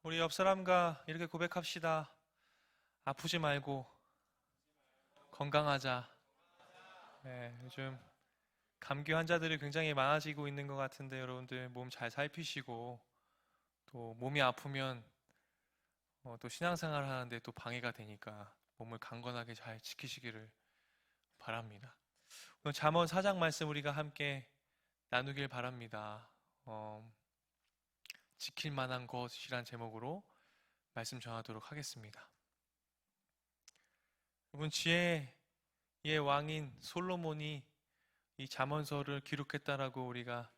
우리 옆 사람과 이렇게 고백합시다. 아프지 말고 건강하자. 네, 요즘 감기 환자들이 굉장히 많아지고 있는 것 같은데 여러분들 몸 잘 살피시고 또 몸이 아프면 또 신앙생활 하는데 또 방해가 되니까 몸을 강건하게 잘 지키시기를 바랍니다. 오늘 잠언 4장 말씀 우리가 함께 나누길 바랍니다. 어, 지킬 만한 것이란 제목으로 말씀 전하도록 하겠습니다. 여러분, 지혜의 왕인 솔로몬이 이 잠언서를 기록했다라고 우리가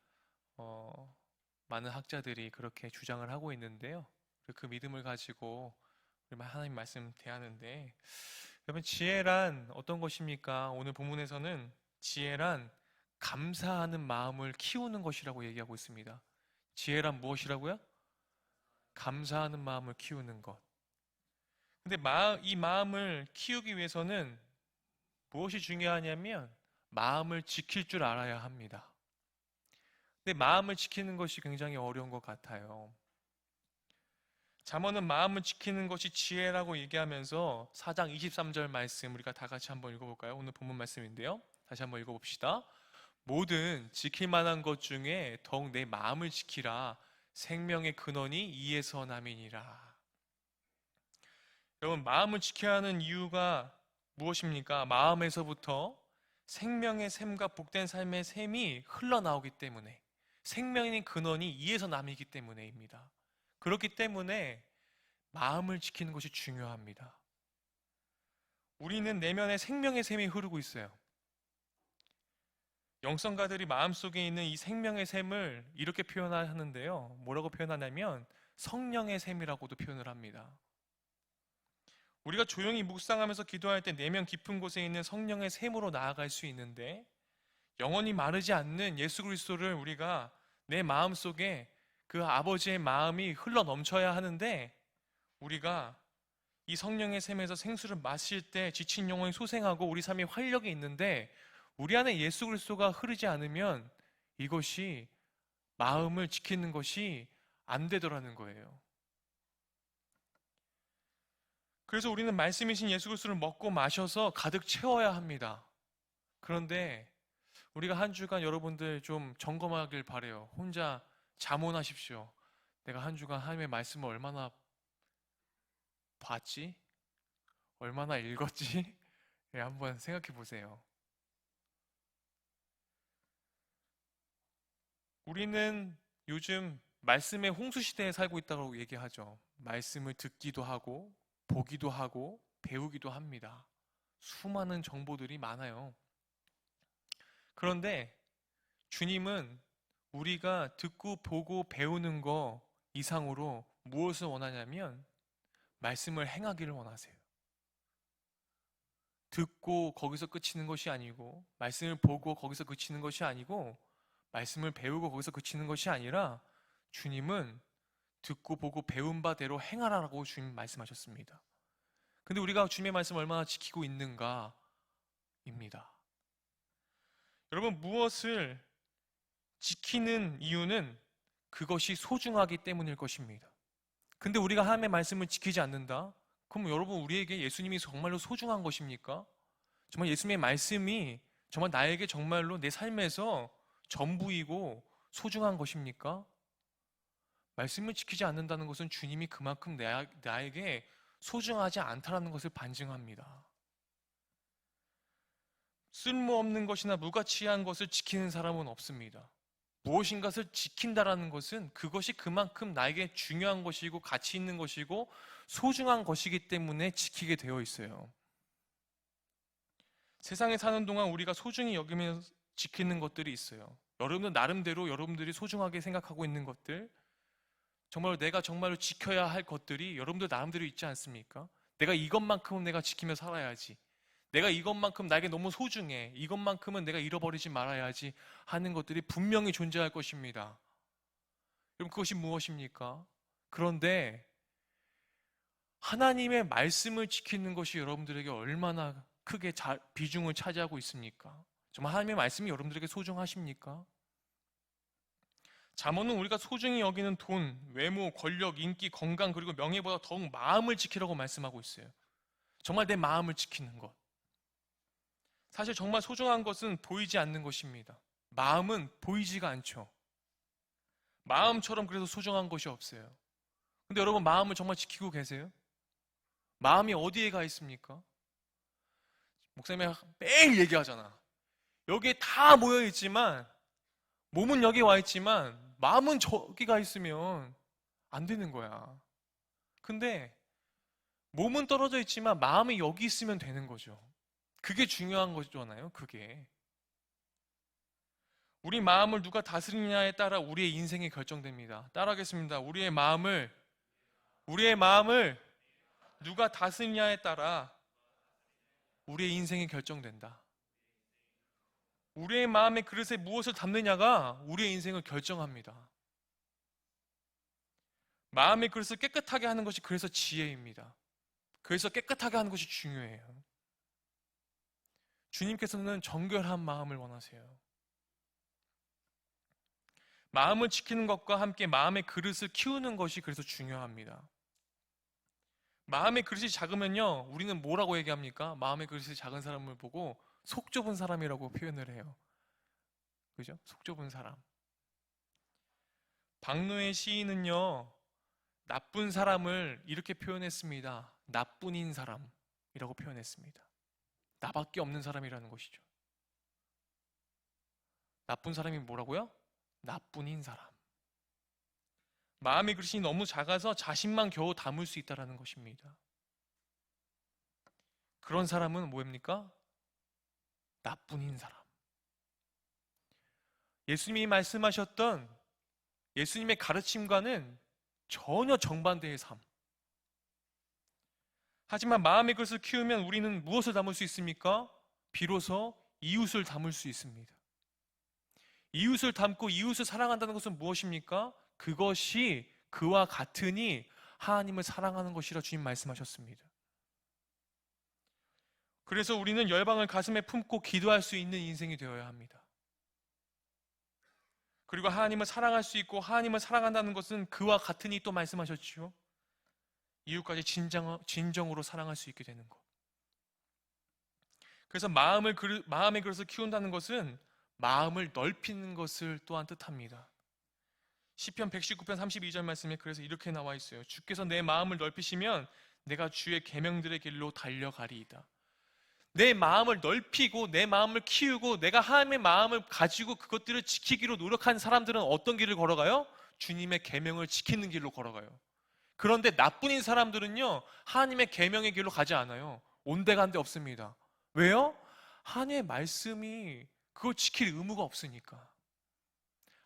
많은 학자들이 그렇게 주장을 하고 있는데요. 그 믿음을 가지고 우리 하나님 말씀 대하는데, 여러분, 지혜란 어떤 것입니까? 오늘 본문에서는 지혜란 감사하는 마음을 키우는 것이라고 얘기하고 있습니다. 지혜란 무엇이라고요? 감사하는 마음을 키우는 것. 근데 이 마음을 키우기 위해서는 무엇이 중요하냐면 마음을 지킬 줄 알아야 합니다. 근데 마음을 지키는 것이 굉장히 어려운 것 같아요. 잠언은 마음을 지키는 것이 지혜라고 얘기하면서 4장 23절 말씀 우리가 다 같이 한번 읽어볼까요? 오늘 본문 말씀인데요. 다시 한번 읽어봅시다. 모든 지킬 만한 것 중에 더욱 내 마음을 지키라. 생명의 근원이 이에서 남이니라. 여러분, 마음을 지켜야 하는 이유가 무엇입니까? 마음에서부터 생명의 샘과 복된 삶의 샘이 흘러나오기 때문에, 생명의 근원이 이에서 남이기 때문에입니다. 그렇기 때문에 마음을 지키는 것이 중요합니다. 우리는 내면에 생명의 샘이 흐르고 있어요. 영성가들이 마음속에 있는 이 생명의 샘을 이렇게 표현하는데요. 뭐라고 표현하냐면 성령의 샘이라고도 표현을 합니다. 우리가 조용히 묵상하면서 기도할 때 내면 깊은 곳에 있는 성령의 샘으로 나아갈 수 있는데, 영원히 마르지 않는 예수 그리스도를 우리가 내 마음속에 그 아버지의 마음이 흘러 넘쳐야 하는데, 우리가 이 성령의 샘에서 생수를 마실 때 지친 영혼이 소생하고 우리 삶에 활력이 있는데, 우리 안에 예수 그리스도가 흐르지 않으면 이것이 마음을 지키는 것이 안 되더라는 거예요. 그래서 우리는 말씀이신 예수 그리스도를 먹고 마셔서 가득 채워야 합니다. 그런데 우리가 한 주간 여러분들 좀 점검하길 바래요. 혼자 자문하십시오. 내가 한 주간 하나님의 말씀을 얼마나 봤지? 얼마나 읽었지? 네, 한번 생각해 보세요. 우리는 요즘 말씀의 홍수 시대에 살고 있다고 얘기하죠. 말씀을 듣기도 하고 보기도 하고 배우기도 합니다. 수많은 정보들이 많아요. 그런데 주님은 우리가 듣고 보고 배우는 거 이상으로 무엇을 원하냐면 말씀을 행하기를 원하세요. 듣고 거기서 그치는 것이 아니고, 말씀을 보고 거기서 그치는 것이 아니고, 말씀을 배우고 거기서 그치는 것이 아니라, 주님은 듣고 보고 배운 바대로 행하라고 주님 말씀하셨습니다. 근데 우리가 주님의 말씀을 얼마나 지키고 있는가입니다. 여러분, 무엇을 지키는 이유는 그것이 소중하기 때문일 것입니다. 근데 우리가 하나님의 말씀을 지키지 않는다? 그럼 여러분, 우리에게 예수님이 정말로 소중한 것입니까? 정말 예수님의 말씀이 정말 나에게 정말로 내 삶에서 전부이고 소중한 것입니까? 말씀을 지키지 않는다는 것은 주님이 그만큼 나에게 소중하지 않다라는 것을 반증합니다. 쓸모없는 것이나 무가치한 것을 지키는 사람은 없습니다. 무엇인가를 지킨다라는 것은 그것이 그만큼 나에게 중요한 것이고 가치 있는 것이고 소중한 것이기 때문에 지키게 되어 있어요. 세상에 사는 동안 우리가 소중히 여기면서 지키는 것들이 있어요. 여러분들 나름대로 여러분들이 소중하게 생각하고 있는 것들, 정말로 내가 정말로 지켜야 할 것들이 여러분들 나름대로 있지 않습니까? 내가 이것만큼은 내가 지키며 살아야지. 내가 이것만큼 나에게 너무 소중해. 이것만큼은 내가 잃어버리지 말아야지 하는 것들이 분명히 존재할 것입니다. 여러분, 그것이 무엇입니까? 그런데 하나님의 말씀을 지키는 것이 여러분들에게 얼마나 크게 비중을 차지하고 있습니까? 정말 하나님의 말씀이 여러분들에게 소중하십니까? 잠언은 우리가 소중히 여기는 돈, 외모, 권력, 인기, 건강 그리고 명예보다 더욱 마음을 지키라고 말씀하고 있어요. 정말 내 마음을 지키는 것. 사실 정말 소중한 것은 보이지 않는 것입니다. 마음은 보이지가 않죠. 마음처럼 그래서 소중한 것이 없어요. 근데 여러분 마음을 정말 지키고 계세요? 마음이 어디에 가 있습니까? 목사님이 매일 얘기하잖아. 여기에 다 모여 있지만 몸은 여기 와 있지만 마음은 저기 가 있으면 안 되는 거야. 근데 몸은 떨어져 있지만 마음이 여기 있으면 되는 거죠. 그게 중요한 거잖아요. 그게. 우리 마음을 누가 다스리냐에 따라 우리의 인생이 결정됩니다. 따라하겠습니다. 우리의 마음을 누가 다스리냐에 따라 우리의 인생이 결정된다. 우리의 마음의 그릇에 무엇을 담느냐가 우리의 인생을 결정합니다. 마음의 그릇을 깨끗하게 하는 것이 그래서 지혜입니다. 그래서 깨끗하게 하는 것이 중요해요. 주님께서는 정결한 마음을 원하세요. 마음을 지키는 것과 함께 마음의 그릇을 키우는 것이 그래서 중요합니다. 마음의 그릇이 작으면요, 우리는 뭐라고 얘기합니까? 마음의 그릇이 작은 사람을 보고 속 좁은 사람이라고 표현을 해요. 그죠? 속 좁은 사람. 박노의 시인은요, 나쁜 사람을 이렇게 표현했습니다. 나뿐인 사람이라고 표현했습니다. 나밖에 없는 사람이라는 것이죠. 나쁜 사람이 뭐라고요? 나뿐인 사람. 마음의 그릇이 너무 작아서 자신만 겨우 담을 수 있다는 것입니다. 그런 사람은 뭐입니까? 나뿐인 사람. 예수님이 말씀하셨던 예수님의 가르침과는 전혀 정반대의 삶. 하지만 마음의 그릇을 키우면 우리는 무엇을 담을 수 있습니까? 비로소 이웃을 담을 수 있습니다. 이웃을 담고 이웃을 사랑한다는 것은 무엇입니까? 그것이 그와 같으니 하나님을 사랑하는 것이라 주님 말씀하셨습니다. 그래서 우리는 열방을 가슴에 품고 기도할 수 있는 인생이 되어야 합니다. 그리고 하나님을 사랑할 수 있고 하나님을 사랑한다는 것은 그와 같으니 또 말씀하셨죠. 이웃까지 진정으로 사랑할 수 있게 되는 것. 그래서 마음의 그릇을 키운다는 것은 마음을 넓히는 것을 또한 뜻합니다. 시편 119편 32절 말씀에 그래서 이렇게 나와 있어요. 주께서 내 마음을 넓히시면 내가 주의 계명들의 길로 달려가리이다. 내 마음을 넓히고 내 마음을 키우고 내가 하나님의 마음을 가지고 그것들을 지키기로 노력한 사람들은 어떤 길을 걸어가요? 주님의 계명을 지키는 길로 걸어가요. 그런데 나뿐인 사람들은요, 하나님의 계명의 길로 가지 않아요. 온데간데 없습니다. 왜요? 하나님의 말씀이 그걸 지킬 의무가 없으니까.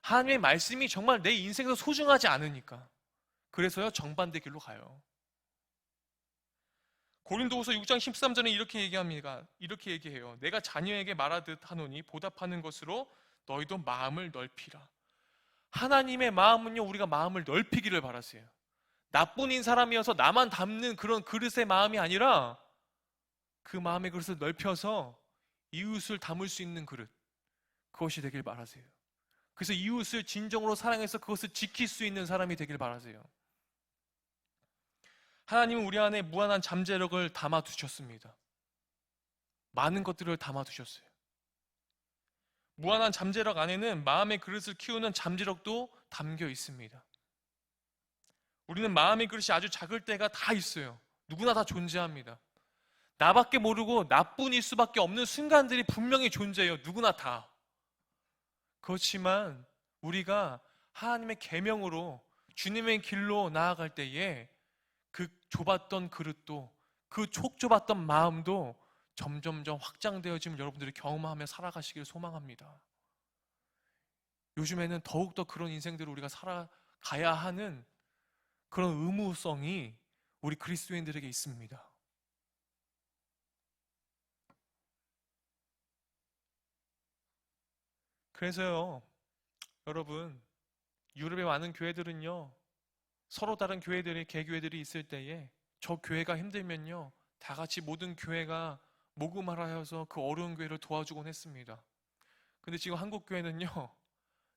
하나님의 말씀이 정말 내 인생에서 소중하지 않으니까. 그래서요, 정반대 길로 가요. 고린도후서 6장 13절에 이렇게 얘기합니다. 이렇게 얘기해요. 내가 자녀에게 말하듯 하노니 보답하는 것으로 너희도 마음을 넓히라. 하나님의 마음은요, 우리가 마음을 넓히기를 바라세요. 나뿐인 사람이어서 나만 담는 그런 그릇의 마음이 아니라 그 마음의 그릇을 넓혀서 이웃을 담을 수 있는 그릇, 그것이 되길 바라세요. 그래서 이웃을 진정으로 사랑해서 그것을 지킬 수 있는 사람이 되길 바라세요. 하나님은 우리 안에 무한한 잠재력을 담아두셨습니다. 많은 것들을 담아두셨어요. 무한한 잠재력 안에는 마음의 그릇을 키우는 잠재력도 담겨 있습니다. 우리는 마음의 그릇이 아주 작을 때가 다 있어요. 누구나 다 존재합니다. 나밖에 모르고 나뿐일 수밖에 없는 순간들이 분명히 존재해요. 누구나 다. 그렇지만 우리가 하나님의 계명으로 주님의 길로 나아갈 때에 그 좁았던 그릇도, 그 촉 좁았던 마음도 점점점 확장되어지면 여러분들이 경험하며 살아가시길 소망합니다. 요즘에는 더욱더 그런 인생들을 우리가 살아가야 하는 그런 의무성이 우리 그리스도인들에게 있습니다. 그래서요, 여러분, 유럽의 많은 교회들은요, 서로 다른 교회들이, 개교회들이 있을 때에 저 교회가 힘들면요, 다 같이 모든 교회가 모금하여서 그 어려운 교회를 도와주곤 했습니다. 근데 지금 한국 교회는요,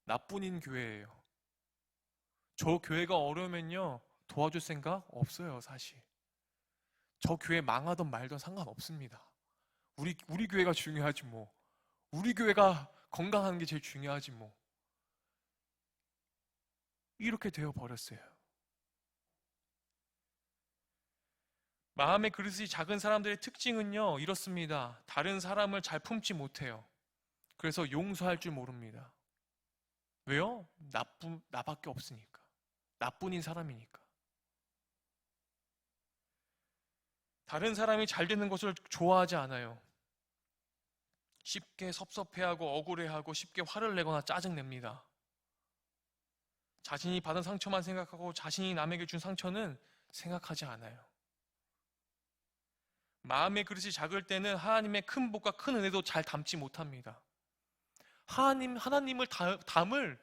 나뿐인 교회예요. 저 교회가 어려우면요, 도와줄 생각 없어요, 사실. 저 교회 망하던 말던 상관없습니다. 우리 교회가 중요하지 뭐. 우리 교회가 건강한 게 제일 중요하지 뭐. 이렇게 되어 버렸어요. 마음의 그릇이 작은 사람들의 특징은요, 이렇습니다. 다른 사람을 잘 품지 못해요. 그래서 용서할 줄 모릅니다. 왜요? 나밖에 없으니까. 나뿐인 사람이니까. 다른 사람이 잘 되는 것을 좋아하지 않아요. 쉽게 섭섭해하고 억울해하고 쉽게 화를 내거나 짜증냅니다. 자신이 받은 상처만 생각하고 자신이 남에게 준 상처는 생각하지 않아요. 마음의 그릇이 작을 때는 하나님의 큰 복과 큰 은혜도 잘 담지 못합니다. 하나님을 담을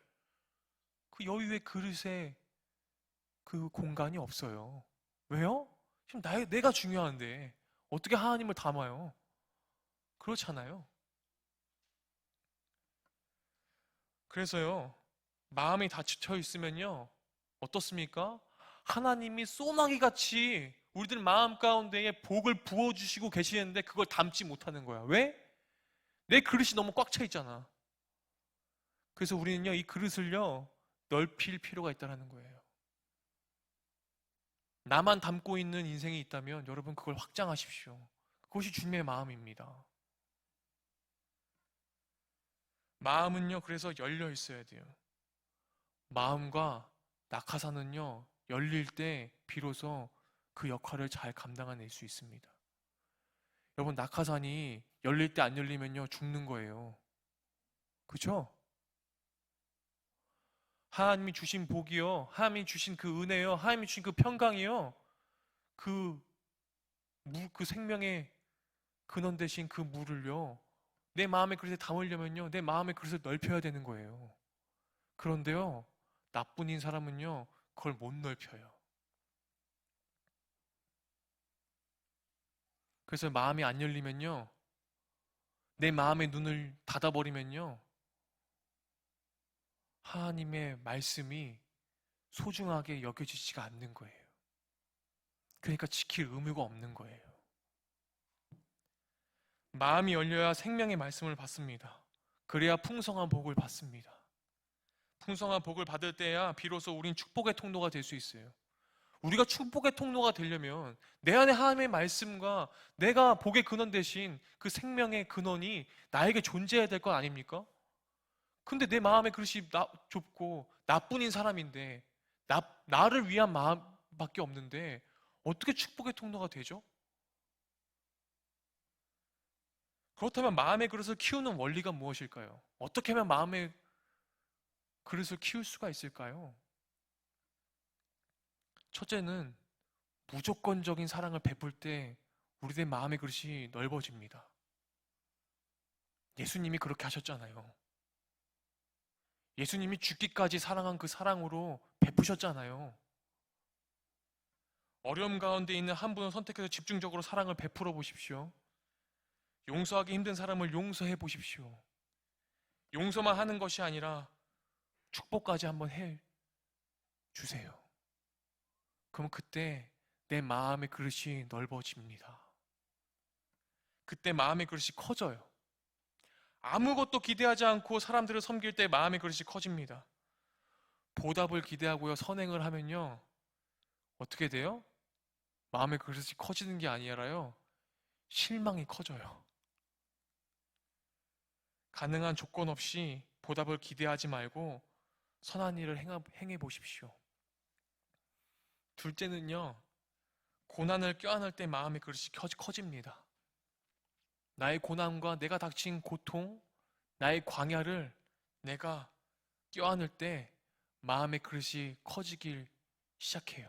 그 여유의 그릇에 그 공간이 없어요. 왜요? 지금 내가 중요한데 어떻게 하나님을 담아요? 그렇잖아요. 그래서요, 마음이 닫혀 있으면요, 어떻습니까? 하나님이 소나기 같이 우리들 마음 가운데에 복을 부어주시고 계시는데 그걸 담지 못하는 거야. 왜? 내 그릇이 너무 꽉 차 있잖아. 그래서 우리는요, 이 그릇을요, 넓힐 필요가 있다는 거예요. 나만 담고 있는 인생이 있다면 여러분 그걸 확장하십시오. 그것이 주님의 마음입니다. 마음은요, 그래서 열려 있어야 돼요. 마음과 낙하산은요, 열릴 때 비로소 그 역할을 잘 감당해낼 수 있습니다. 여러분, 낙하산이 열릴 때 안 열리면요, 죽는 거예요. 그쵸? 하나님이 주신 복이요, 하나님이 주신 그 은혜요, 하나님이 주신 그 평강이요, 그 그 생명의 근원 되신 그 물을요, 내 마음의 그릇에 담으려면요, 내 마음의 그릇을 넓혀야 되는 거예요. 그런데요, 나뿐인 사람은요, 그걸 못 넓혀요. 그래서 마음이 안 열리면요, 내 마음의 눈을 닫아버리면요, 하나님의 말씀이 소중하게 여겨지지가 않는 거예요. 그러니까 지킬 의무가 없는 거예요. 마음이 열려야 생명의 말씀을 받습니다. 그래야 풍성한 복을 받습니다. 풍성한 복을 받을 때야 비로소 우린 축복의 통로가 될 수 있어요. 우리가 축복의 통로가 되려면 내 안에 하나님의 말씀과 내가 복의 근원 대신 그 생명의 근원이 나에게 존재해야 될 것 아닙니까? 근데 내 마음의 그릇이 좁고 나뿐인 사람인데 나를 위한 마음밖에 없는데 어떻게 축복의 통로가 되죠? 그렇다면 마음의 그릇을 키우는 원리가 무엇일까요? 어떻게 하면 마음의 그릇을 키울 수가 있을까요? 첫째는 무조건적인 사랑을 베풀 때 우리의 마음의 그릇이 넓어집니다. 예수님이 그렇게 하셨잖아요. 예수님이 죽기까지 사랑한 그 사랑으로 베푸셨잖아요. 어려움 가운데 있는 한 분을 선택해서 집중적으로 사랑을 베풀어 보십시오. 용서하기 힘든 사람을 용서해 보십시오. 용서만 하는 것이 아니라 축복까지 한번 해 주세요. 그럼 그때 내 마음의 그릇이 넓어집니다. 그때 마음의 그릇이 커져요. 아무것도 기대하지 않고 사람들을 섬길 때 마음의 그릇이 커집니다. 보답을 기대하고요, 선행을 하면요, 어떻게 돼요? 마음의 그릇이 커지는 게 아니라요, 실망이 커져요. 가능한 조건 없이 보답을 기대하지 말고 선한 일을 행해 보십시오. 둘째는요, 고난을 껴안을 때 마음의 그릇이 커집니다. 나의 고난과 내가 닥친 고통, 나의 광야를 내가 껴안을 때 마음의 그릇이 커지길 시작해요.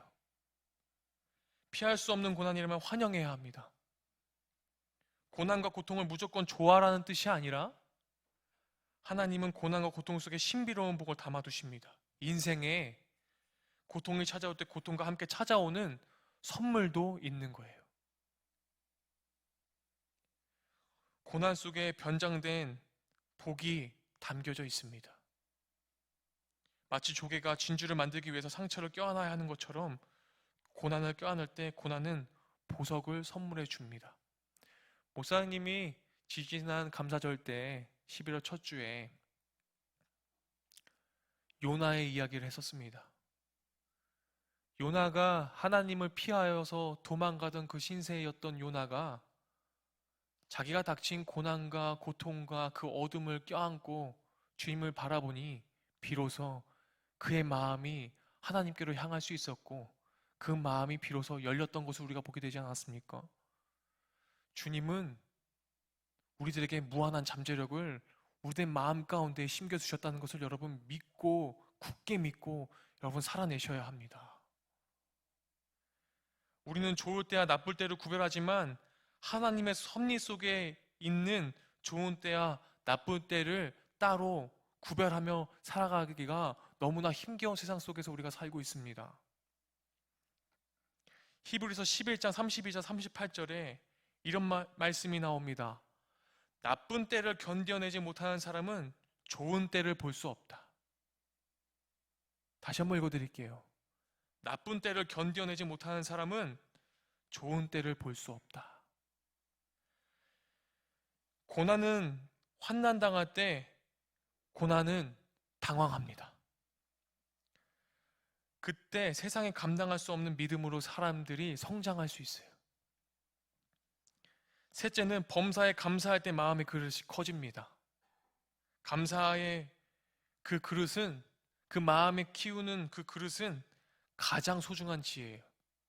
피할 수 없는 고난이라면 환영해야 합니다. 고난과 고통을 무조건 좋아라는 뜻이 아니라 하나님은 고난과 고통 속에 신비로운 복을 담아두십니다. 인생에 고통이 찾아올 때 고통과 함께 찾아오는 선물도 있는 거예요. 고난 속에 변장된 복이 담겨져 있습니다. 마치 조개가 진주를 만들기 위해서 상처를 껴안아야 하는 것처럼 고난을 껴안을 때 고난은 보석을 선물해 줍니다. 목사님이 지지난 감사절 때 11월 첫 주에 요나의 이야기를 했었습니다. 요나가 하나님을 피하여서 도망가던 그 신세였던 요나가 자기가 닥친 고난과 고통과 그 어둠을 껴안고 주님을 바라보니 비로소 그의 마음이 하나님께로 향할 수 있었고 그 마음이 비로소 열렸던 것을 우리가 보게 되지 않았습니까? 주님은 우리들에게 무한한 잠재력을 우리의 마음 가운데 심겨주셨다는 것을 여러분 믿고 굳게 믿고 여러분 살아내셔야 합니다. 우리는 좋을 때와 나쁠 때를 구별하지만 하나님의 섭리 속에 있는 좋은 때와 나쁜 때를 따로 구별하며 살아가기가 너무나 힘겨운 세상 속에서 우리가 살고 있습니다. 히브리서 11장 32절 38절에 이런 말씀이 나옵니다. 나쁜 때를 견뎌내지 못하는 사람은 좋은 때를 볼 수 없다. 다시 한번 읽어드릴게요. 나쁜 때를 견뎌내지 못하는 사람은 좋은 때를 볼 수 없다. 고난은 환난당할 때 고난은 당황합니다. 그때 세상에 감당할 수 없는 믿음으로 사람들이 성장할 수 있어요. 셋째는 범사에 감사할 때 마음의 그릇이 커집니다. 감사의 그 그릇은, 그 마음에 키우는 그 그릇은 가장 소중한 지혜예요.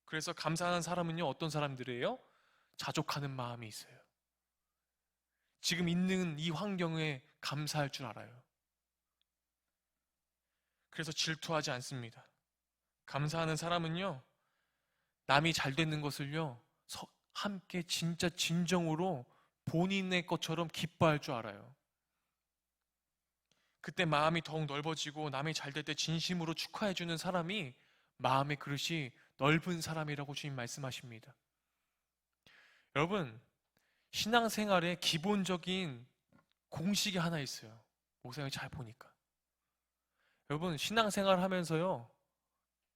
그래서 감사하는 사람은요, 어떤 사람들이에요? 자족하는 마음이 있어요. 지금 있는 이 환경에 감사할 줄 알아요. 그래서 질투하지 않습니다. 감사하는 사람은요, 남이 잘 되는 것을요, 함께 진짜 진정으로 본인의 것처럼 기뻐할 줄 알아요. 그때 마음이 더욱 넓어지고 남이 잘 될 때 진심으로 축하해주는 사람이 마음의 그릇이 넓은 사람이라고 주님 말씀하십니다. 여러분, 신앙생활에 기본적인 공식이 하나 있어요. 목사님이 잘 보니까. 여러분, 신앙생활 하면서요,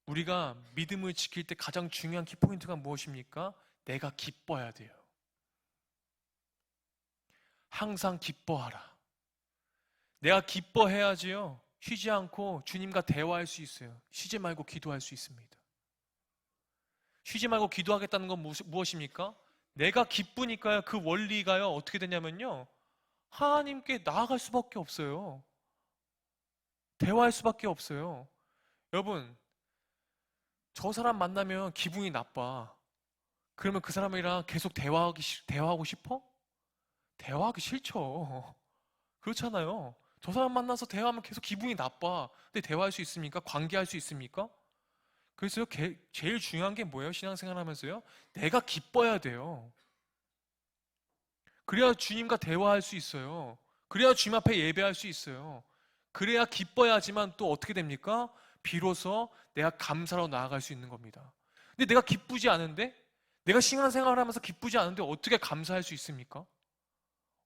우리가 믿음을 지킬 때 가장 중요한 키포인트가 무엇입니까? 내가 기뻐야 돼요. 항상 기뻐하라. 내가 기뻐해야지요, 쉬지 않고 주님과 대화할 수 있어요. 쉬지 말고 기도할 수 있습니다. 쉬지 말고 기도하겠다는 건 무엇입니까? 내가 기쁘니까요, 그 원리가요, 어떻게 되냐면요, 하나님께 나아갈 수밖에 없어요. 대화할 수밖에 없어요. 여러분, 저 사람 만나면 기분이 나빠. 그러면 그 사람이랑 계속 대화하고 싶어? 대화하기 싫죠. 그렇잖아요. 저 사람 만나서 대화하면 계속 기분이 나빠. 근데 대화할 수 있습니까? 관계할 수 있습니까? 그래서 제일 중요한 게 뭐예요? 신앙생활 하면서요? 내가 기뻐야 돼요. 그래야 주님과 대화할 수 있어요. 그래야 주님 앞에 예배할 수 있어요. 그래야 기뻐야지만 또 어떻게 됩니까? 비로소 내가 감사로 나아갈 수 있는 겁니다. 근데 내가 기쁘지 않은데? 내가 신앙생활을 하면서 기쁘지 않은데 어떻게 감사할 수 있습니까?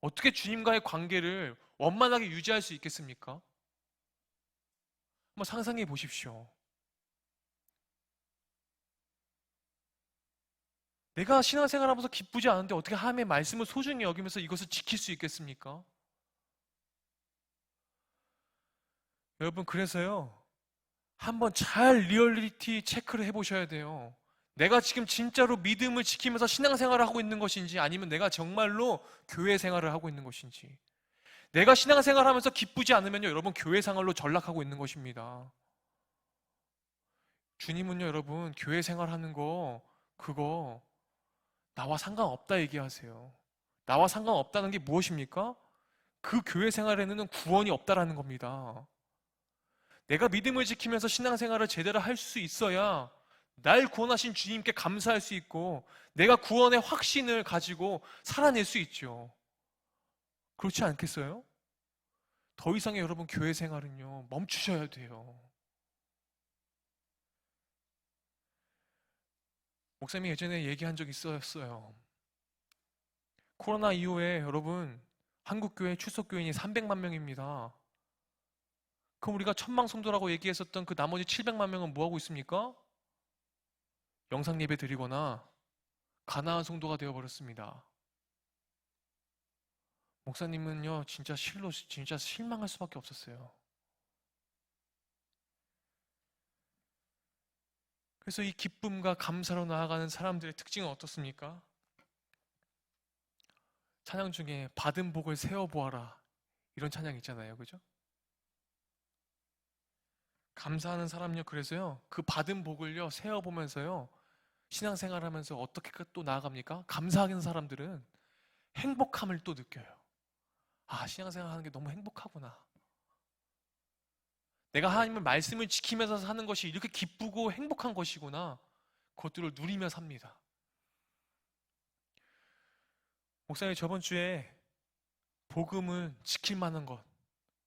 어떻게 주님과의 관계를 원만하게 유지할 수 있겠습니까? 한번 상상해 보십시오. 내가 신앙생활 하면서 기쁘지 않은데 어떻게 하나님의 말씀을 소중히 여기면서 이것을 지킬 수 있겠습니까? 여러분, 그래서요, 한번 잘 리얼리티 체크를 해보셔야 돼요. 내가 지금 진짜로 믿음을 지키면서 신앙생활을 하고 있는 것인지, 아니면 내가 정말로 교회 생활을 하고 있는 것인지. 내가 신앙생활을 하면서 기쁘지 않으면요, 여러분, 교회 생활로 전락하고 있는 것입니다. 주님은요, 여러분, 교회 생활하는 거 그거 나와 상관없다 얘기하세요. 나와 상관없다는 게 무엇입니까? 그 교회 생활에는 구원이 없다라는 겁니다. 내가 믿음을 지키면서 신앙생활을 제대로 할 수 있어야 날 구원하신 주님께 감사할 수 있고 내가 구원의 확신을 가지고 살아낼 수 있죠. 그렇지 않겠어요? 더 이상의 여러분 교회 생활은요, 멈추셔야 돼요. 목사님이 예전에 얘기한 적이 있었어요. 코로나 이후에 여러분 한국교회 출석교인이 300만 명입니다. 그럼 우리가 천망 성도라고 얘기했었던 그 나머지 700만 명은 뭐 하고 있습니까? 영상 예배 드리거나 가나안 성도가 되어 버렸습니다. 목사님은요, 진짜 실망할 수밖에 없었어요. 그래서 이 기쁨과 감사로 나아가는 사람들의 특징은 어떻습니까? 찬양 중에 받은 복을 세어보아라, 이런 찬양 있잖아요. 그죠? 감사하는 사람요, 그래서요, 그 받은 복을요, 세어보면서요, 신앙생활 하면서 어떻게 또 나아갑니까? 감사하는 사람들은 행복함을 또 느껴요. 아, 신앙생활 하는 게 너무 행복하구나. 내가 하나님의 말씀을 지키면서 사는 것이 이렇게 기쁘고 행복한 것이구나. 그것들을 누리며 삽니다. 목사님, 저번 주에 복음은 지킬 만한 것,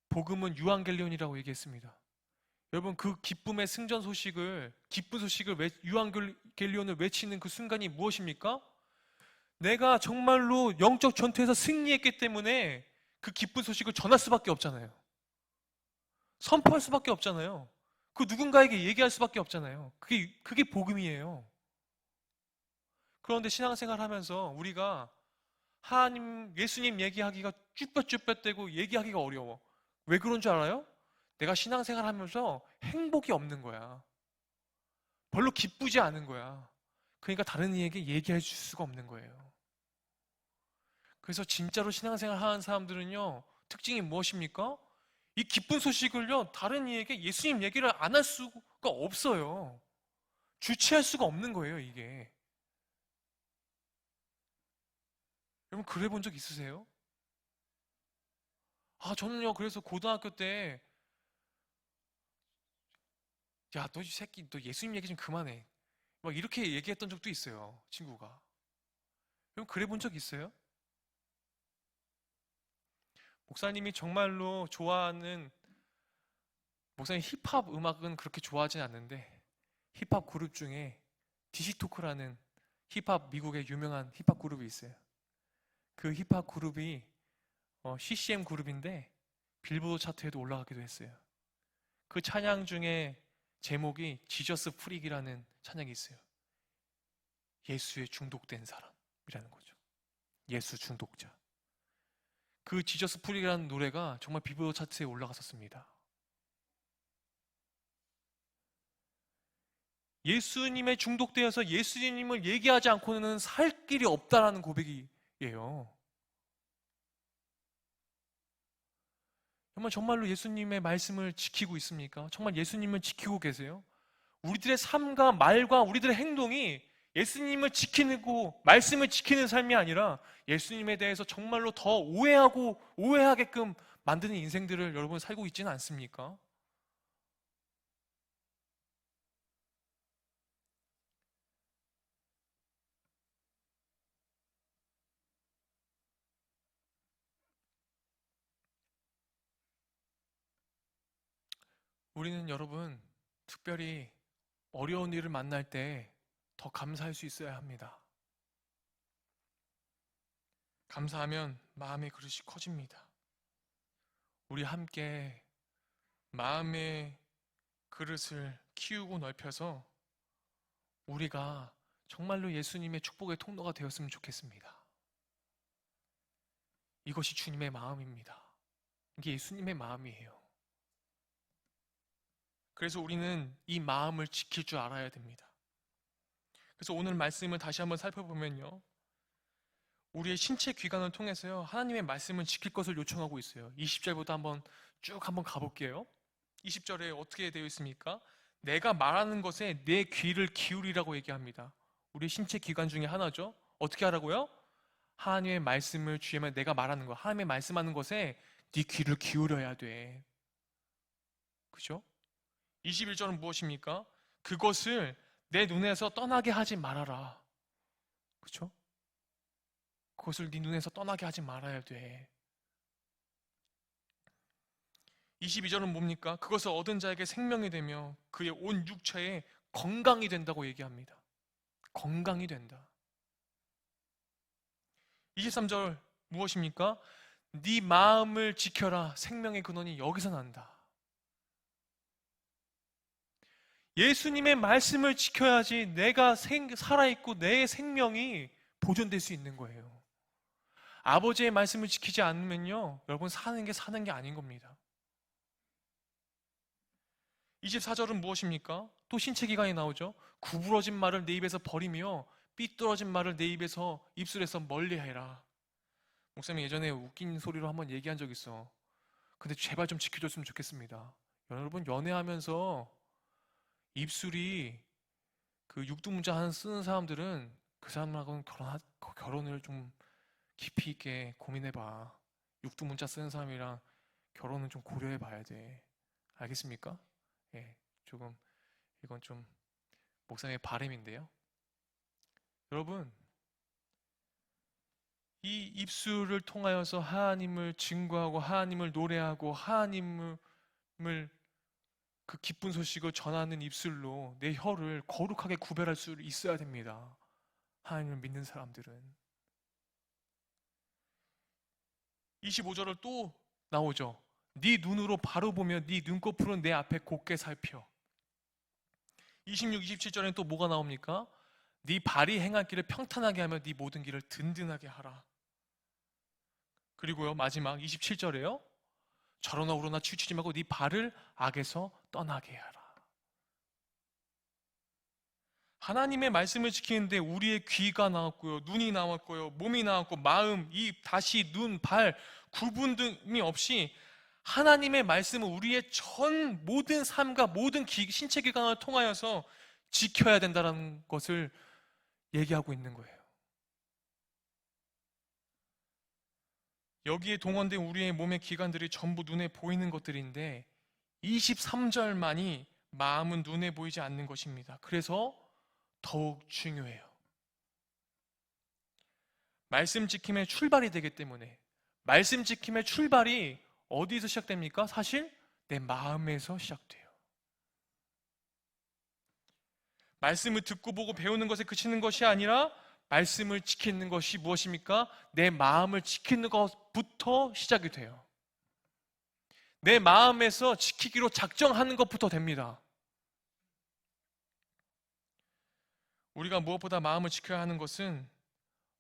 복음은 유앙겔리온이라고 얘기했습니다. 여러분, 그 기쁨의 승전 소식을, 기쁜 소식을 유앙겔리온을 외치는 그 순간이 무엇입니까? 내가 정말로 영적 전투에서 승리했기 때문에 그 기쁜 소식을 전할 수밖에 없잖아요. 선포할 수밖에 없잖아요. 그 누군가에게 얘기할 수밖에 없잖아요. 그게 복음이에요. 그런데 신앙생활 하면서 우리가 하나님, 예수님 얘기하기가 쭈뼛쭈뼛대고 얘기하기가 어려워. 왜 그런 줄 알아요? 내가 신앙생활 하면서 행복이 없는 거야. 별로 기쁘지 않은 거야. 그러니까 다른 이에게 얘기할 수가 없는 거예요. 그래서 진짜로 신앙생활 하는 사람들은요, 특징이 무엇입니까? 이 기쁜 소식을요, 다른 이에게 예수님 얘기를 안 할 수가 없어요. 주체할 수가 없는 거예요, 이게. 여러분, 그래 본 적 있으세요? 아, 저는요, 그래서 고등학교 때, 야, 너 이 새끼, 너 예수님 얘기 좀 그만해. 막 이렇게 얘기했던 적도 있어요, 친구가. 여러분, 그래 본 적 있어요? 목사님이 정말로 좋아하는, 목사님 힙합 음악은 그렇게 좋아하진 않는데, 힙합 그룹 중에 디시토크라는 힙합, 미국의 유명한 힙합 그룹이 있어요. 그 힙합 그룹이 CCM 그룹인데 빌보드 차트에도 올라가기도 했어요. 그 찬양 중에 제목이 지저스 프릭이라는 찬양이 있어요. 예수에 중독된 사람이라는 거죠. 예수 중독자. 그 지저스 프릭이라는 노래가 정말 빌보드 차트에 올라갔었습니다. 예수님에 중독되어서 예수님을 얘기하지 않고는 살 길이 없다라는 고백이에요. 정말로 예수님의 말씀을 지키고 있습니까? 정말 예수님을 지키고 계세요? 우리들의 삶과 말과 우리들의 행동이 예수님을 지키고 말씀을 지키는 삶이 아니라 예수님에 대해서 정말로 더 오해하게끔 만드는 인생들을 여러분 살고 있지는 않습니까? 우리는 여러분 특별히 어려운 일을 만날 때 더 감사할 수 있어야 합니다. 감사하면 마음의 그릇이 커집니다. 우리 함께 마음의 그릇을 키우고 넓혀서 우리가 정말로 예수님의 축복의 통로가 되었으면 좋겠습니다. 이것이 주님의 마음입니다. 이게 예수님의 마음이에요. 그래서 우리는 이 마음을 지킬 줄 알아야 됩니다. 그래서 오늘 말씀을 다시 한번 살펴보면요, 우리의 신체 기관을 통해서요, 하나님의 말씀을 지킬 것을 요청하고 있어요. 20절부터 한번 가볼게요. 20절에 어떻게 되어 있습니까? 내가 말하는 것에 내 귀를 기울이라고 얘기합니다. 우리 신체 기관 중에 하나죠. 어떻게 하라고요? 하나님의 말씀을 주의하면 내가 말하는 거, 하나님의 말씀하는 것에 네 귀를 기울여야 돼. 그죠? 21절은 무엇입니까? 그것을 내 눈에서 떠나게 하지 말아라. 그죠? 그것을 네 눈에서 떠나게 하지 말아야 돼. 22절은 뭡니까? 그것을 얻은 자에게 생명이 되며 그의 온 육체에 건강이 된다고 얘기합니다. 건강이 된다. 23절 무엇입니까? 네 마음을 지켜라. 생명의 근원이 여기서 난다. 예수님의 말씀을 지켜야지 내가 살아있고 내 생명이 보존될 수 있는 거예요. 아버지의 말씀을 지키지 않으면요, 여러분 사는 게 아닌 겁니다. 24절은 무엇입니까? 또 신체기관이 나오죠. 구부러진 말을 내 입에서 버리며 삐뚤어진 말을 내 입술에서 멀리해라. 목사님 예전에 웃긴 소리로 한번 얘기한 적 있어. 근데 제발 좀 지켜줬으면 좋겠습니다. 여러분 연애하면서 입술이 그 육두문자 하는 쓰는 사람들은 그 사람하고는 결혼을 좀 깊이 있게 고민해봐. 육두문자 쓰는 사람이랑 결혼은 좀 고려해봐야 돼. 알겠습니까? 예, 조금 이건 좀 목사님의 바람인데요. 여러분, 이 입술을 통하여서 하나님을 증거하고 하나님을 노래하고 하나님을 그 기쁜 소식을 전하는 입술로 내 혀를 거룩하게 구별할 수 있어야 됩니다. 하나님을 믿는 사람들은. 25절을 또 나오죠. 네 눈으로 바로 보며 네 눈꺼풀은 내 앞에 곱게 살펴. 26, 27절에는 또 뭐가 나옵니까? 네 발이 행할 길을 평탄하게 하며 네 모든 길을 든든하게 하라. 그리고요 마지막 27절에요. 저러나 우러나 치우치지 말고 네 발을 악에서 떠나게 하라. 하나님의 말씀을 지키는데 우리의 귀가 나왔고요, 눈이 나왔고요, 몸이 나왔고, 마음, 입, 다시 눈, 발 구분등이 없이 하나님의 말씀은 우리의 전 모든 삶과 모든 신체 기관을 통하여서 지켜야 된다는 것을 얘기하고 있는 거예요. 여기에 동원된 우리의 몸의 기관들이 전부 눈에 보이는 것들인데 23절만이 마음은 눈에 보이지 않는 것입니다. 그래서 더욱 중요해요. 말씀 지킴의 출발이 되기 때문에, 말씀 지킴의 출발이 어디서 시작됩니까? 사실 내 마음에서 시작돼요. 말씀을 듣고 보고 배우는 것에 그치는 것이 아니라 말씀을 지키는 것이 무엇입니까? 내 마음을 지키는 것부터 시작이 돼요. 내 마음에서 지키기로 작정하는 것부터 됩니다. 우리가 무엇보다 마음을 지켜야 하는 것은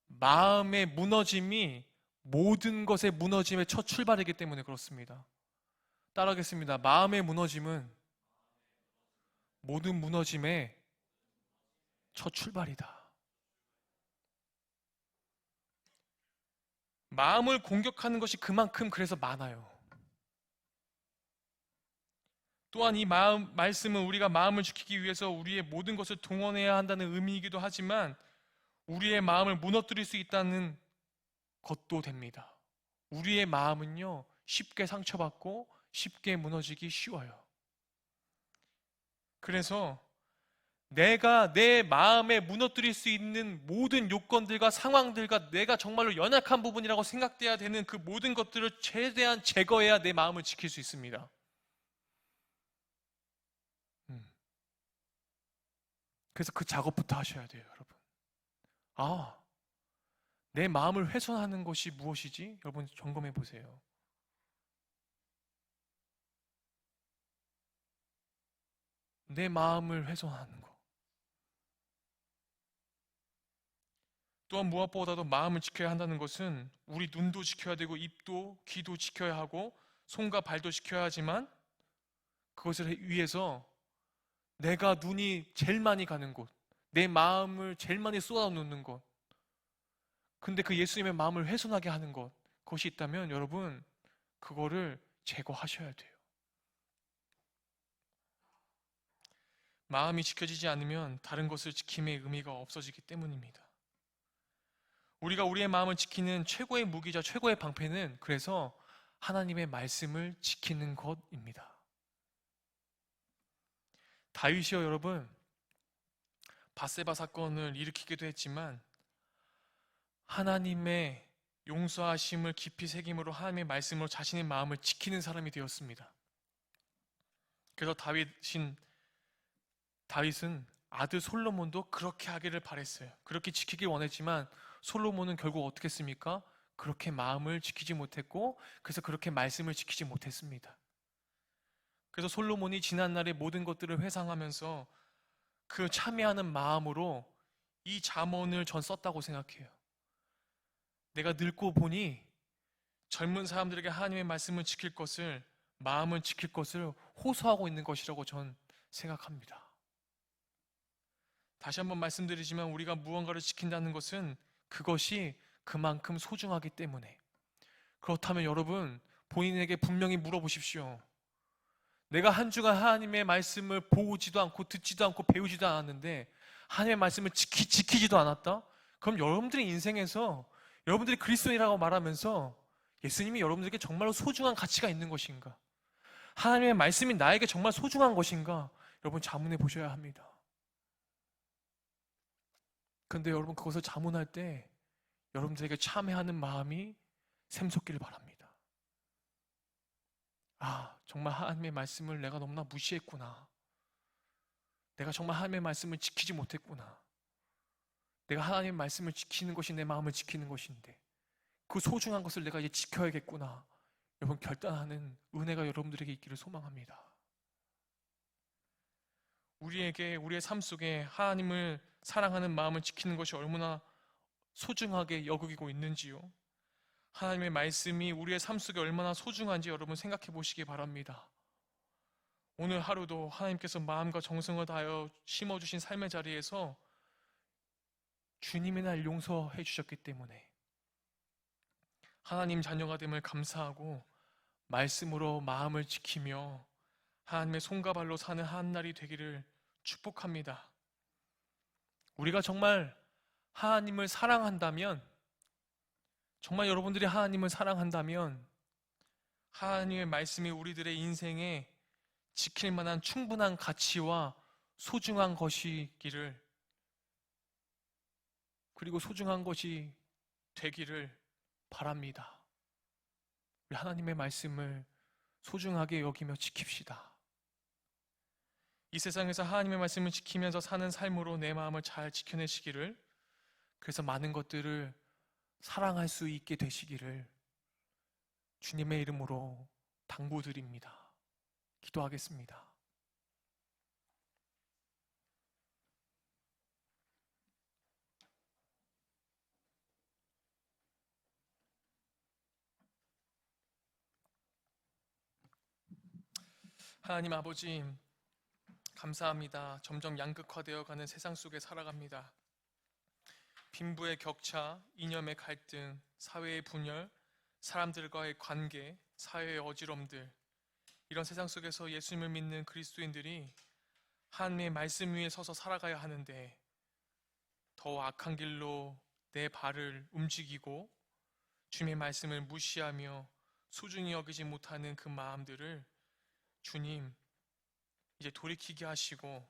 마음의 무너짐이 모든 것의 무너짐의 첫 출발이기 때문에 그렇습니다. 따라하겠습니다. 마음의 무너짐은 모든 무너짐의 첫 출발이다. 마음을 공격하는 것이 그만큼 그래서 많아요. 또한 이 말씀은 우리가 마음을 지키기 위해서 우리의 모든 것을 동원해야 한다는 의미이기도 하지만 우리의 마음을 무너뜨릴 수 있다는 것도 됩니다. 우리의 마음은요, 쉽게 상처받고 쉽게 무너지기 쉬워요. 그래서 내가 내 마음에 무너뜨릴 수 있는 모든 요건들과 상황들과 내가 정말로 연약한 부분이라고 생각돼야 되는 그 모든 것들을 최대한 제거해야 내 마음을 지킬 수 있습니다. 그래서 그 작업부터 하셔야 돼요, 여러분. 내 마음을 훼손하는 것이 무엇이지? 여러분 점검해 보세요. 내 마음을 훼손하는 것. 또한 무엇보다도 마음을 지켜야 한다는 것은 우리 눈도 지켜야 되고 입도 귀도 지켜야 하고 손과 발도 지켜야 하지만 그것을 위해서 내가 눈이 제일 많이 가는 곳, 내 마음을 제일 많이 쏟아놓는 것, 근데 그 예수님의 마음을 훼손하게 하는 것, 그것이 있다면 여러분 그거를 제거하셔야 돼요. 마음이 지켜지지 않으면 다른 것을 지킴의 의미가 없어지기 때문입니다. 우리가 우리의 마음을 지키는 최고의 무기자 최고의 방패는 그래서 하나님의 말씀을 지키는 것입니다. 다윗이요 여러분, 밧세바 사건을 일으키기도 했지만 하나님의 용서하심을 깊이 새김으로 하나님의 말씀으로 자신의 마음을 지키는 사람이 되었습니다. 그래서 다윗은 아들 솔로몬도 그렇게 하기를 바랬어요. 그렇게 지키길 원했지만 솔로몬은 결국 어떻게 했습니까? 그렇게 마음을 지키지 못했고 그래서 그렇게 말씀을 지키지 못했습니다. 그래서 솔로몬이 지난날의 모든 것들을 회상하면서 그 참회하는 마음으로 이 잠언을 전 썼다고 생각해요. 내가 늙고 보니 젊은 사람들에게 하나님의 말씀을 지킬 것을, 마음을 지킬 것을 호소하고 있는 것이라고 전 생각합니다. 다시 한번 말씀드리지만 우리가 무언가를 지킨다는 것은 그것이 그만큼 소중하기 때문에. 그렇다면 여러분, 본인에게 분명히 물어보십시오. 내가 한 주간 하나님의 말씀을 보지도 않고 듣지도 않고 배우지도 않았는데 하나님의 말씀을 지키지도 않았다? 그럼 여러분들의 인생에서 여러분들이 그리스도인이라고 말하면서 예수님이 여러분들에게 정말로 소중한 가치가 있는 것인가? 하나님의 말씀이 나에게 정말 소중한 것인가? 여러분 자문해 보셔야 합니다. 그런데 여러분 그것을 자문할 때 여러분들에게 참회하는 마음이 샘솟기를 바랍니다. 아, 정말 하나님의 말씀을 내가 너무나 무시했구나. 내가 정말 하나님의 말씀을 지키지 못했구나. 내가 하나님의 말씀을 지키는 것이 내 마음을 지키는 것인데 그 소중한 것을 내가 이제 지켜야겠구나. 여러분 결단하는 은혜가 여러분들에게 있기를 소망합니다. 우리에게 우리의 삶 속에 하나님을 사랑하는 마음을 지키는 것이 얼마나 소중하게 여기고 있는지요. 하나님의 말씀이 우리의 삶 속에 얼마나 소중한지 여러분 생각해 보시기 바랍니다. 오늘 하루도 하나님께서 마음과 정성을 다하여 심어주신 삶의 자리에서 주님의 날 용서해 주셨기 때문에 하나님 자녀가 됨을 감사하고 말씀으로 마음을 지키며 하나님의 손과 발로 사는 한 날이 되기를 축복합니다. 우리가 정말 하나님을 사랑한다면, 정말 여러분들이 하나님을 사랑한다면 하나님의 말씀이 우리들의 인생에 지킬 만한 충분한 가치와 소중한 것이기를, 그리고 소중한 것이 되기를 바랍니다. 우리 하나님의 말씀을 소중하게 여기며 지킵시다. 이 세상에서 하나님의 말씀을 지키면서 사는 삶으로 내 마음을 잘 지켜내시기를, 그래서 많은 것들을 사랑할 수 있게 되시기를 주님의 이름으로 당부드립니다. 기도하겠습니다. 하나님 아버지, 감사합니다. 점점 양극화되어 가는 세상 속에 살아갑니다. 빈부의 격차, 이념의 갈등, 사회의 분열, 사람들과의 관계, 사회의 어지럼들, 이런 세상 속에서 예수님을 믿는 그리스도인들이 하나님의 말씀 위에 서서 살아가야 하는데 더 악한 길로 내 발을 움직이고 주님의 말씀을 무시하며 소중히 여기지 못하는 그 마음들을 주님 이제 돌이키게 하시고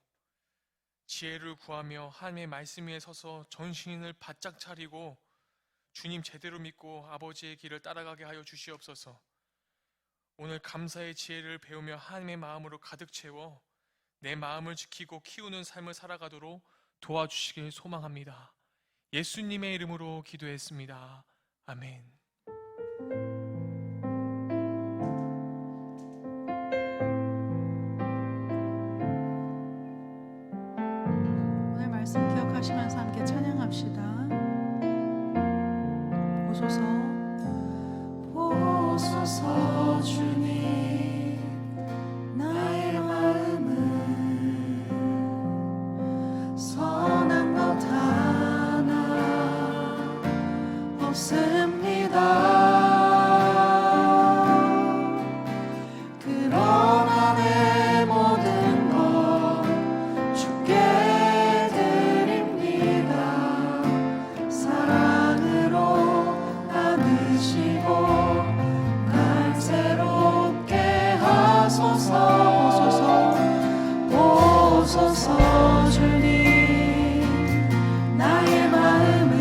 지혜를 구하며 하나님의 말씀 위에 서서 전신을 바짝 차리고 주님 제대로 믿고 아버지의 길을 따라가게 하여 주시옵소서. 오늘 감사의 지혜를 배우며 하나님의 마음으로 가득 채워 내 마음을 지키고 키우는 삶을 살아가도록 도와주시길 소망합니다. 예수님의 이름으로 기도했습니다. 아멘. 기억하시면서 함께 찬양합시다. 보소서 보소서 주님, 나의 마음은 선한 것 하나 없습니다. 그러나 내 모든 것 주께 날 새롭게 하소서. 보소서 주님, 나의 마음은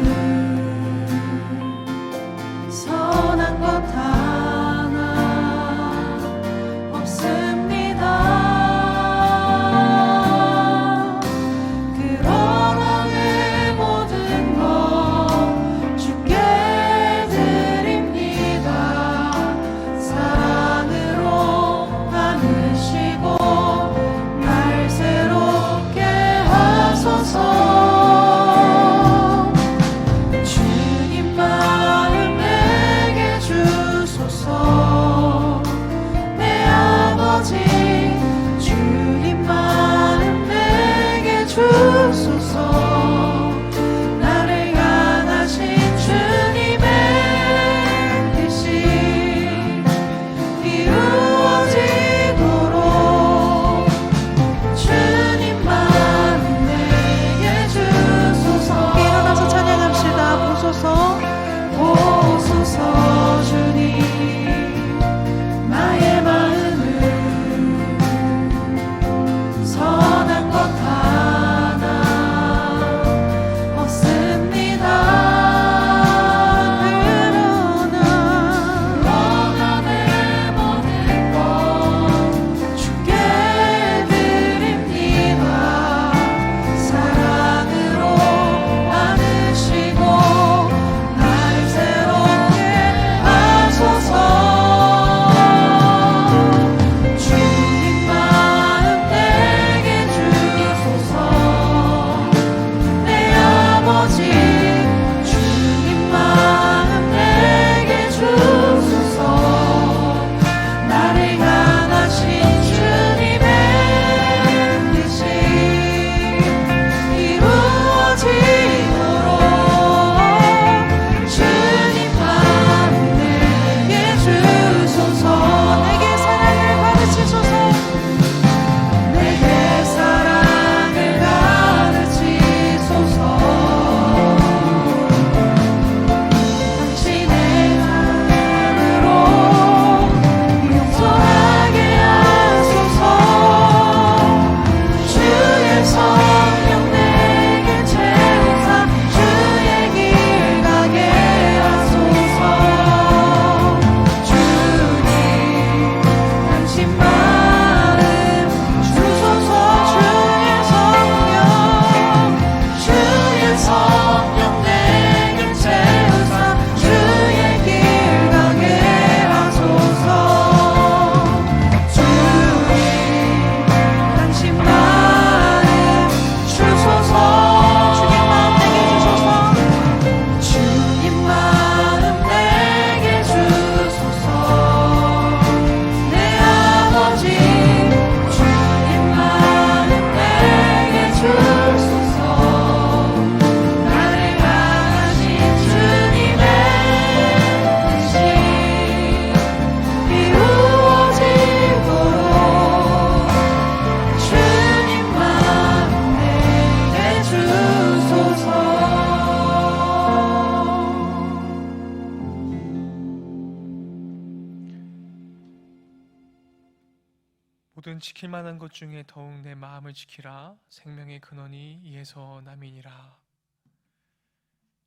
모든 지킬 만한 것 중에 더욱 내 마음을 지키라. 생명의 근원이 이에서 남이니라.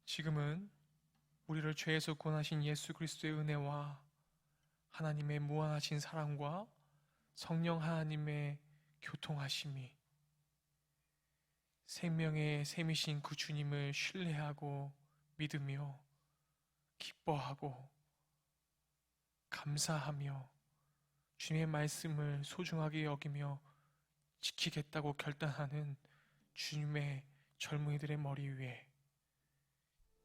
지금은 우리를 죄에서 구원하신 예수 그리스도의 은혜와 하나님의 무한하신 사랑과 성령 하나님의 교통하심이 생명의 샘이신 그 주님을 신뢰하고 믿으며 기뻐하고 감사하며 주님의 말씀을 소중하게 여기며 지키겠다고 결단하는 주님의 젊은이들의 머리 위에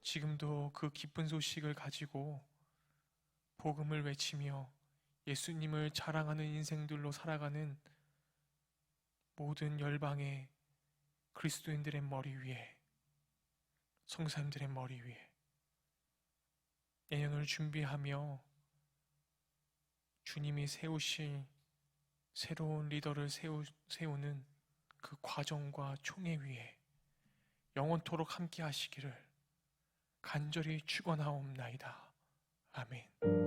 지금도 그 기쁜 소식을 가지고 복음을 외치며 예수님을 자랑하는 인생들로 살아가는 모든 열방의 그리스도인들의 머리 위에, 성사님들의 머리 위에 내년을 준비하며 주님이 세우실 새로운 리더를 세우는 그 과정과 총회 위에 영원토록 함께 하시기를 간절히 축원하옵나이다. 아멘.